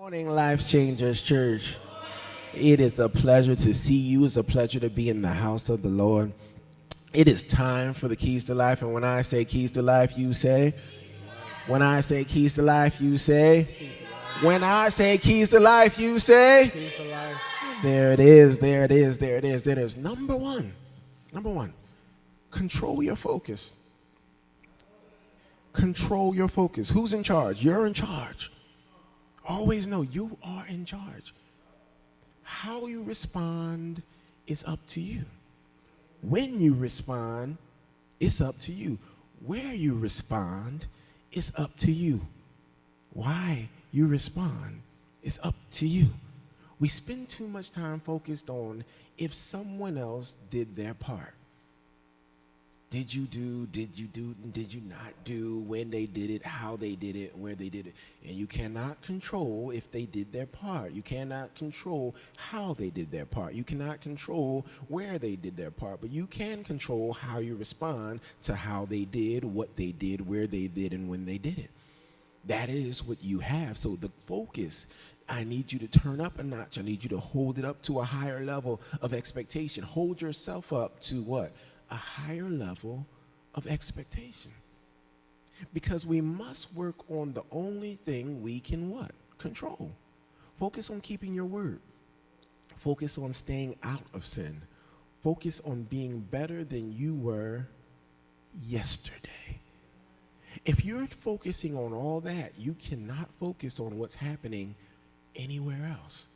Morning, Life Changers Church. It is a pleasure to see you. It's a pleasure to be in the house of the Lord. It is time for the keys to life. And when I say keys to life, you say, when I say keys to life, you say, when I say keys to life, you say, Keys to life. there it is, there it is, there it is, there it is. Number one, control your focus. Control your focus. Who's in charge? You're in charge. Always know you are in charge. How you respond is up to you. When you respond, it's up to you. Where you respond is up to you. Why you respond is up to you. We spend too much time focused on if someone else did their part. Did you do, did you not do, when they did it, how they did it, where they did it. And you cannot control if they did their part. You cannot control how they did their part. You cannot control where they did their part. But you can control how you respond to how they did, what they did, where they did, and when they did it. That is what you have. So the focus, I need you to turn up a notch. I need you to hold it up to a higher level of expectation. Hold yourself up to what? A higher level of expectation. Because we must work on the only thing we can what? Control. Focus on keeping your word. Focus on staying out of sin. Focus on being better than you were yesterday. If you're focusing on all that, you cannot focus on what's happening anywhere else.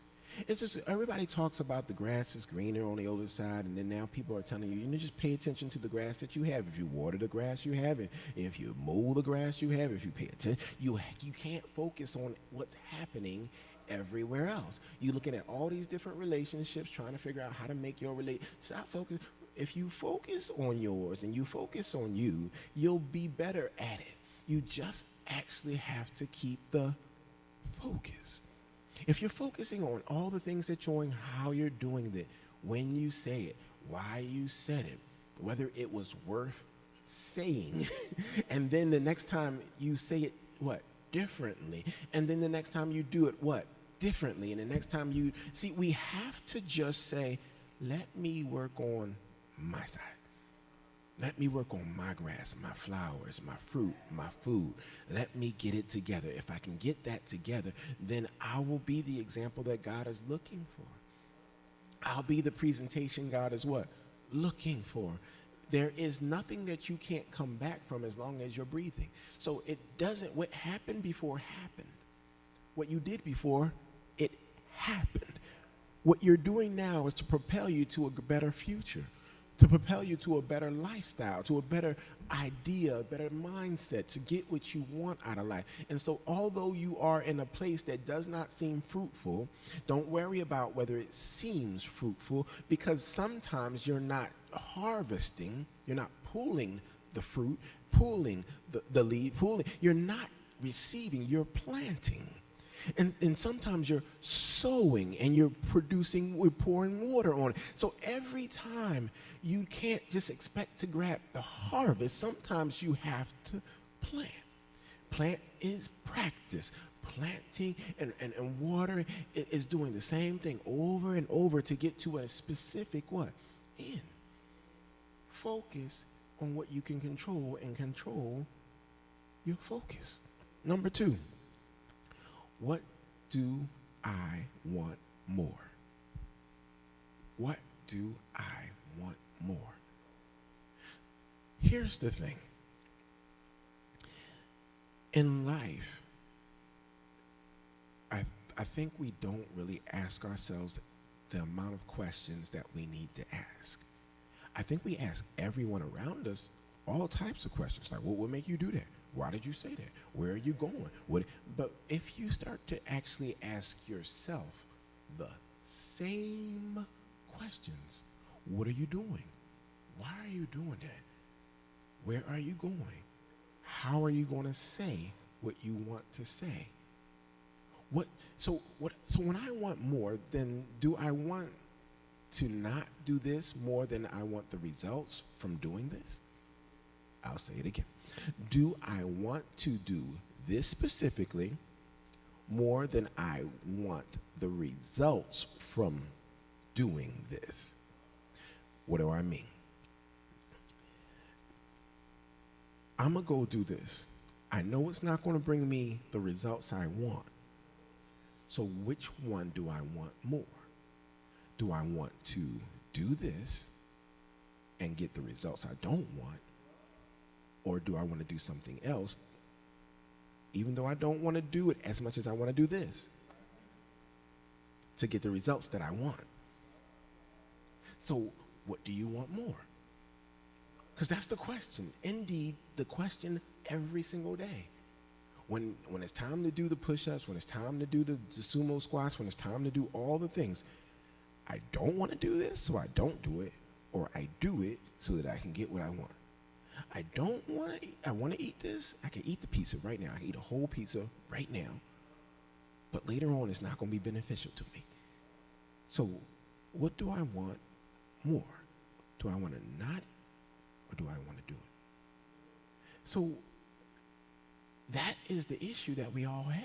It's just everybody talks about the grass is greener on the other side, and then now people are telling you, just pay attention to the grass that you have. If you water the grass you have, and if you mow the grass you have, if you pay attention, you can't focus on what's happening everywhere else. You're looking at all these different relationships, trying to figure out how to make your stop focusing. If you focus on yours and you focus on you, you'll be better at it. You just actually have to keep the focus. If you're focusing on all the things that you're doing, how you're doing it, when you say it, why you said it, whether it was worth saying, and then the next time you say it, what? Differently. And then the next time you do it, what? Differently. And the next time you, see, we have to just say, let me work on my side. Let me work on my grass, my flowers, my fruit, my food. Let me get it together. If I can get that together, then I will be the example that God is looking for. I'll be the presentation God is what? Looking for. There is nothing that you can't come back from as long as you're breathing. So it doesn't, what happened before happened. What you did before, it happened. What you're doing now is to propel you to a better future, to propel you to a better lifestyle, to a better idea, a better mindset, to get what you want out of life. And so although you are in a place that does not seem fruitful, don't worry about whether it seems fruitful, because sometimes you're not harvesting, you're not pulling the fruit, pulling the lead, you're not receiving, you're planting. And sometimes you're sowing and you're we're pouring water on it. So every time you can't just expect to grab the harvest. Sometimes you have to plant. Plant is practice. Planting and watering is doing the same thing over and over to get to a specific what? End. Focus on what you can control and control your focus. Number 2. What do I want more? What do I want more? Here's the thing. In life, I think we don't really ask ourselves the amount of questions that we need to ask. I think we ask everyone around us all types of questions, like what would make you do that? Why did you say that? Where are you going? But if you start to actually ask yourself the same questions, what are you doing? Why are you doing that? Where are you going? How are you going to say what you want to say? So when I want more, then do I want to not do this more than I want the results from doing this? I'll say it again. Do I want to do this specifically more than I want the results from doing this. What do I mean? I'm going to go do this. I know it's not going to bring me the results I want. So which one do I want more? Do I want to do this and get the results I don't want? Or do I want to do something else, even though I don't want to do it as much as I want to do this, to get the results that I want? So what do you want more? Because that's the question. Indeed, the question every single day. When it's time to do the push-ups, when it's time to do the sumo squats, when it's time to do all the things, I don't want to do this, so I don't do it, or I do it so that I can get what I want. I don't want to eat, I want to eat this, I can eat the pizza right now. I can eat a whole pizza right now, but later on it's not going to be beneficial to me. So what do I want more? Do I want to not, or do I want to do it? So that is the issue that we all have.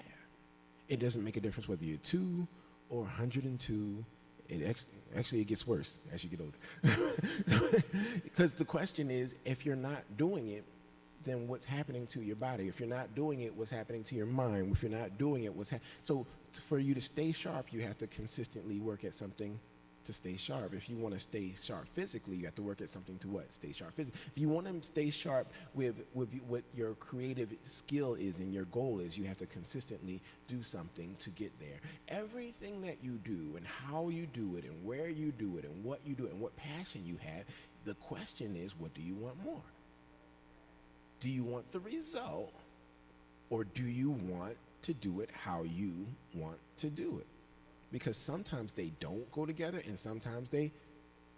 It doesn't make a difference whether you're 2 or 102. Actually, it gets worse as you get older. Because the question is, if you're not doing it, then what's happening to your body? If you're not doing it, what's happening to your mind? If you're not doing it, so for you to stay sharp, you have to consistently work at something to stay sharp. If you want to stay sharp physically, you have to work at something to what? Stay sharp physically. If you want to stay sharp with what your creative skill is and your goal is, you have to consistently do something to get there. Everything that you do and how you do it and where you do it and what you do it and what passion you have, the question is, what do you want more? Do you want the result, or do you want to do it how you want to do it? Because sometimes they don't go together and sometimes they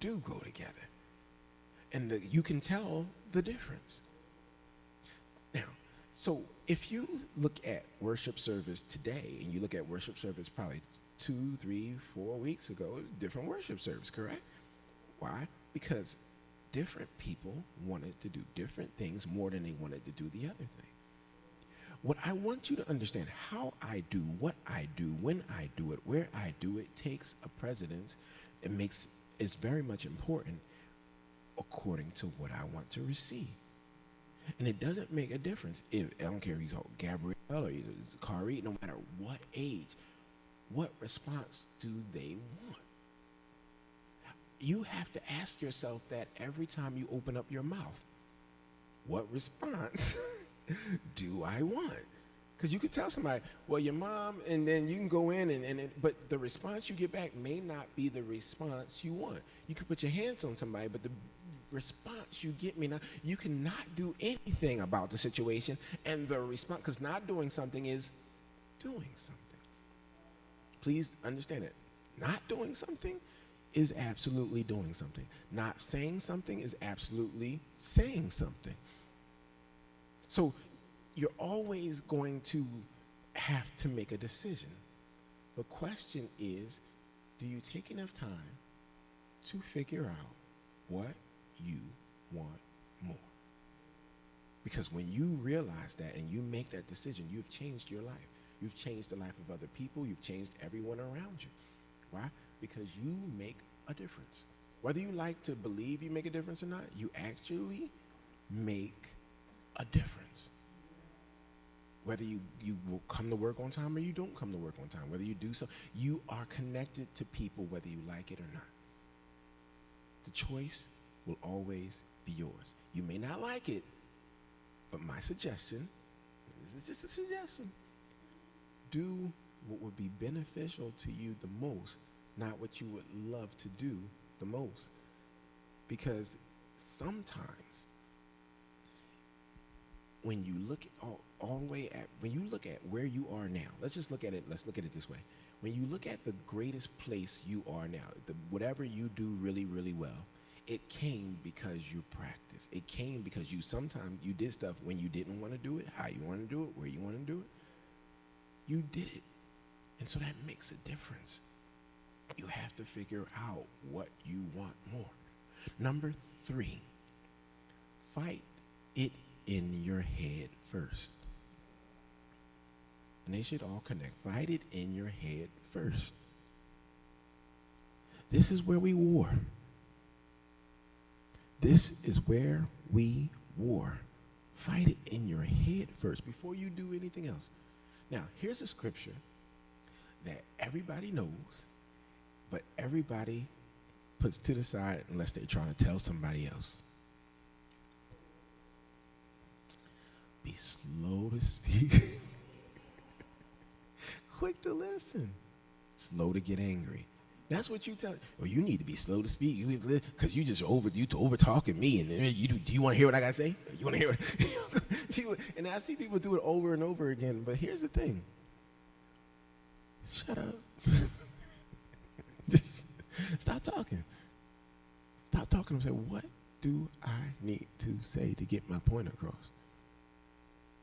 do go together. And you can tell the difference. Now, so if you look at worship service today, and you look at worship service probably 2, 3, 4 weeks ago, it was a different worship service, correct? Why? Because different people wanted to do different things more than they wanted to do the other thing. What I want you to understand, how I do, what I do, when I do it, where I do it, takes a precedence. It's very much important according to what I want to receive. And it doesn't make a difference if, I don't care if you talk Gabrielle or Kari, no matter what age, what response do they want? You have to ask yourself that every time you open up your mouth. What response do I want? Because you could tell somebody, well, your mom, and then you can go in, but the response you get back may not be the response you want. You could put your hands on somebody, but the response you get may not. You cannot do anything about the situation, and the response, because not doing something is doing something. Please understand it. Not doing something is absolutely doing something. Not saying something is absolutely saying something. So you're always going to have to make a decision. The question is, do you take enough time to figure out what you want more? Because when you realize that and you make that decision, you've changed your life. You've changed the life of other people. You've changed everyone around you. Why? Because you make a difference. Whether you like to believe you make a difference or not, you actually make a difference. Whether you will come to work on time or you don't come to work on time, whether you do so, you are connected to people whether you like it or not. The choice will always be yours. You may not like it, but my suggestion, this is just a suggestion, do what would be beneficial to you the most, not what you would love to do the most. Because sometimes when you look at all the way at, when you look at where you are now, let's look at it this way. When you look at the greatest place you are now, whatever you do really, really well, it came because you practiced. It came because sometimes you did stuff when you didn't want to do it, how you want to do it, where you want to do it. You did it. And so that makes a difference. You have to figure out what you want more. Number 3, fight it in your head first. and they should all connect. Fight it in your head first. This is where we war. This is where we war. Fight it in your head first before you do anything else. Now, here's a scripture that everybody knows, but everybody puts to the side unless they're trying to tell somebody else. Be slow to speak, quick to listen, slow to get angry. That's what you tell. Well, you need to be slow to speak because you just over talking me, and do you want to hear what I gotta say? You want to hear what? And I see people do it over and over again. But here's the thing. Shut up. Just stop talking. Stop talking and say, what do I need to say to get my point across?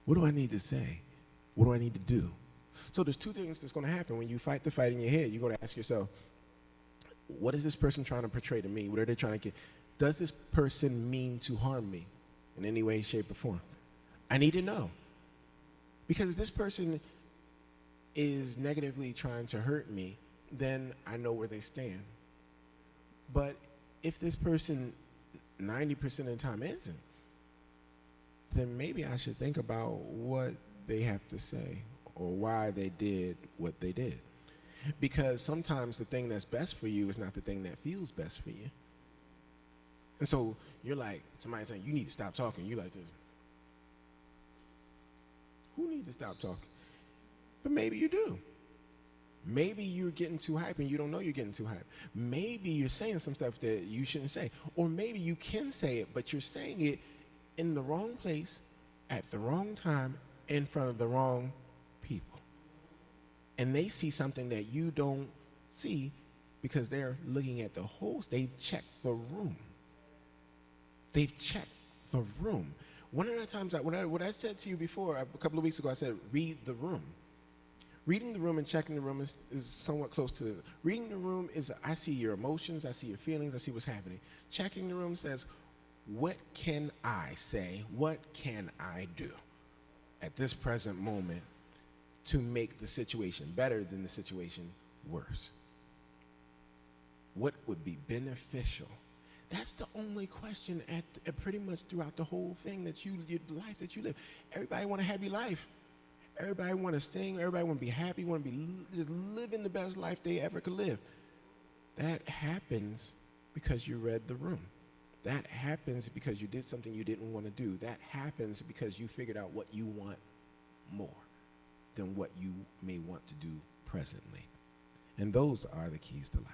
What do I need to say? What do I need to do? So there's two things that's going to happen when you fight the fight in your head. You're going to ask yourself, what is this person trying to portray to me? What are they trying to get? Does this person mean to harm me in any way, shape, or form? I need to know. Because if this person is negatively trying to hurt me, then I know where they stand. But if this person 90% of the time isn't, then maybe I should think about what they have to say or why they did what they did. Because sometimes the thing that's best for you is not the thing that feels best for you. And so you're like, somebody saying, you need to stop talking. You're like this. Who needs to stop talking? But maybe you do. Maybe you're getting too hype and you don't know you're getting too hype. Maybe you're saying some stuff that you shouldn't say. Or maybe you can say it, but you're saying it in the wrong place, at the wrong time, in front of the wrong people. And they see something that you don't see because they're looking at the whole, they've checked the room. They've checked the room. One of the times, what I said to you before, a couple of weeks ago, I said, read the room. Reading the room and checking the room is somewhat close to, reading the room is, I see your emotions, I see your feelings, I see what's happening. Checking the room says, what can I say? What can I do at this present moment to make the situation better than the situation worse? What would be beneficial? That's the only question at pretty much throughout the whole thing that your life that you live. Everybody want a happy life. Everybody want to sing. Everybody want to be happy. Want to be just living the best life they ever could live. That happens because you read the room. That happens because you did something you didn't want to do. That happens because you figured out what you want more than what you may want to do presently. And those are the keys to life.